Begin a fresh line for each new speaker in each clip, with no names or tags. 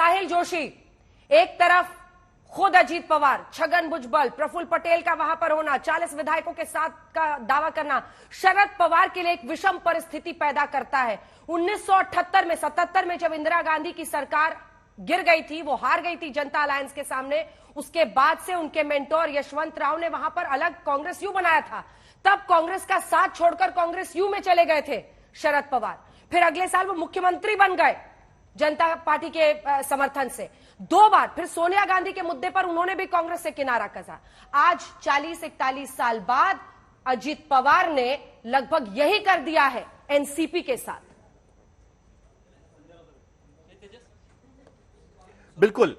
साहिल जोशी, एक तरफ खुद अजीत पवार, छगन भुजबल, प्रफुल्ल पटेल का वहां पर होना, 40 विधायकों के साथ का दावा करना शरद पवार के लिए एक विषम परिस्थिति पैदा करता है। 1978 में 77 में जब इंदिरा गांधी की सरकार गिर गई थी, वो हार गई थी जनता अलायंस के सामने, उसके बाद से उनके मेंटोर यशवंत राव ने वहां पर अलग कांग्रेस यू बनाया था। तब कांग्रेस का साथ छोड़कर कांग्रेस यू में चले गए थे शरद पवार। फिर अगले साल वो मुख्यमंत्री बन गए जनता पार्टी के समर्थन से। 2 बार फिर सोनिया गांधी के मुद्दे पर उन्होंने भी कांग्रेस से किनारा कसा। आज 40-41 साल बाद अजीत पवार ने लगभग यही कर दिया है एनसीपी के साथ।
बिल्कुल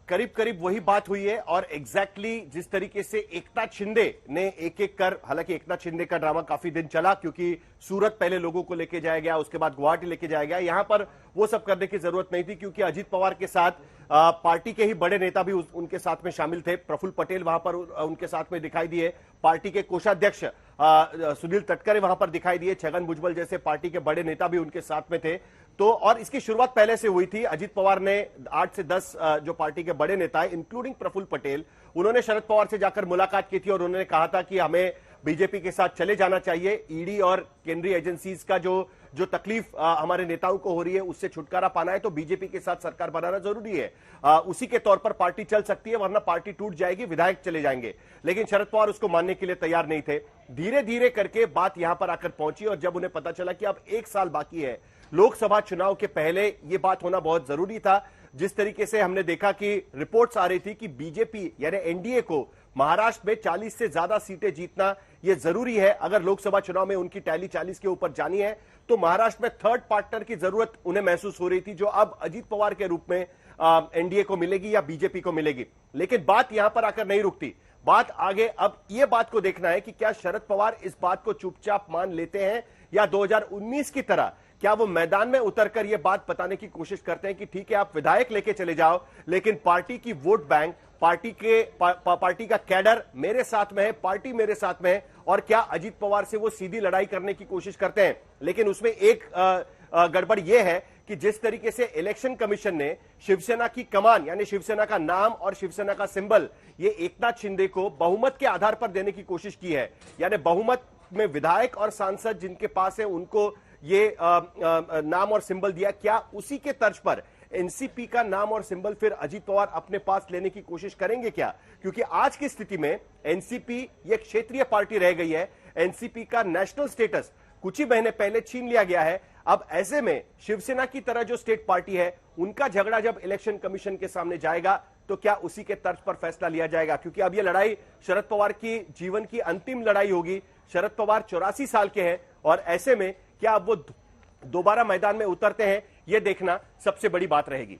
करीब करीब वही बात हुई है और एग्जैक्टली जिस तरीके से एकनाथ शिंदे ने एक एक कर, हालांकि एकनाथ शिंदे का ड्रामा काफी दिन चला क्योंकि सूरत पहले लोगों को लेके जाया गया, उसके बाद गुवाहाटी लेके जाया गया। यहां पर वो सब करने की जरूरत नहीं थी क्योंकि अजीत पवार के साथ पार्टी के ही बड़े नेता भी उनके साथ में शामिल थे। प्रफुल्ल पटेल वहां पर उनके साथ में दिखाई दिए, पार्टी के कोषाध्यक्ष सुनील तटकरे वहां पर दिखाई दिए, छगन भुजबल जैसे पार्टी के बड़े नेता भी उनके साथ में थे। तो और इसकी शुरुआत पहले से हुई थी। अजीत पवार ने 8 से 10 जो पार्टी के बड़े नेता हैं इंक्लूडिंग प्रफुल्ल पटेल, उन्होंने शरद पवार से जाकर मुलाकात की थी और उन्होंने कहा था कि हमें बीजेपी के साथ चले जाना चाहिए। ईडी और केंद्रीय एजेंसीज का जो तकलीफ हमारे नेताओं को हो रही है उससे छुटकारा पाना है तो बीजेपी के साथ सरकार बनाना जरूरी है। उसी के तौर पर पार्टी चल सकती है वरना पार्टी टूट जाएगी, विधायक चले जाएंगे। लेकिन शरद पवार उसको मानने के लिए तैयार नहीं थे। धीरे धीरे करके बात यहां पर आकर पहुंची और जब उन्हें पता चला कि अब 1 साल बाकी है लोकसभा चुनाव के पहले, यह बात होना बहुत जरूरी था। जिस तरीके से हमने देखा कि रिपोर्ट्स आ रही थी कि बीजेपी यानी एनडीए को महाराष्ट्र में 40 से ज्यादा सीटें जीतना यह जरूरी है। अगर लोकसभा चुनाव में उनकी टैली 40 के ऊपर जानी है तो महाराष्ट्र में थर्ड पार्टनर की जरूरत उन्हें महसूस हो रही थी, जो अब अजीत पवार के रूप में एनडीए को मिलेगी या बीजेपी को मिलेगी। लेकिन बात यहां पर आकर नहीं रुकती, बात आगे अब यह बात को देखना है कि क्या शरद पवार इस बात को चुपचाप मान लेते हैं या 2019 की तरह क्या वो मैदान में उतरकर यह बात बताने की कोशिश करते हैं कि ठीक है आप विधायक लेके चले जाओ लेकिन पार्टी की वोट बैंक, पार्टी का कैडर मेरे साथ में है, पार्टी मेरे साथ में है। और क्या अजीत पवार से वो सीधी लड़ाई करने की कोशिश करते हैं। लेकिन उसमें एक गड़बड़ यह है कि जिस तरीके से इलेक्शन कमीशन ने शिवसेना की कमान यानी शिवसेना का नाम और शिवसेना का सिंबल ये एकनाथ शिंदे को बहुमत के आधार पर देने की कोशिश की है, यानी बहुमत में विधायक और सांसद जिनके पास है उनको ये नाम और सिंबल दिया, क्या उसी के तर्ज पर एनसीपी का नाम और सिंबल फिर अजीत पवार अपने पास लेने की कोशिश करेंगे क्या? क्योंकि आज की स्थिति में एनसीपी ये क्षेत्रीय पार्टी रह गई है, एनसीपी का नेशनल स्टेटस कुछ ही महीने पहले छीन लिया गया है। अब ऐसे में शिवसेना की तरह जो स्टेट पार्टी है उनका झगड़ा जब इलेक्शन कमीशन के सामने जाएगा तो क्या उसी के तर्ज पर फैसला लिया जाएगा? क्योंकि अब यह लड़ाई शरद पवार की जीवन की अंतिम लड़ाई होगी। शरद पवार 84 साल के हैं और ऐसे में क्या अब वो दोबारा मैदान में उतरते हैं, यह देखना सबसे बड़ी बात रहेगी।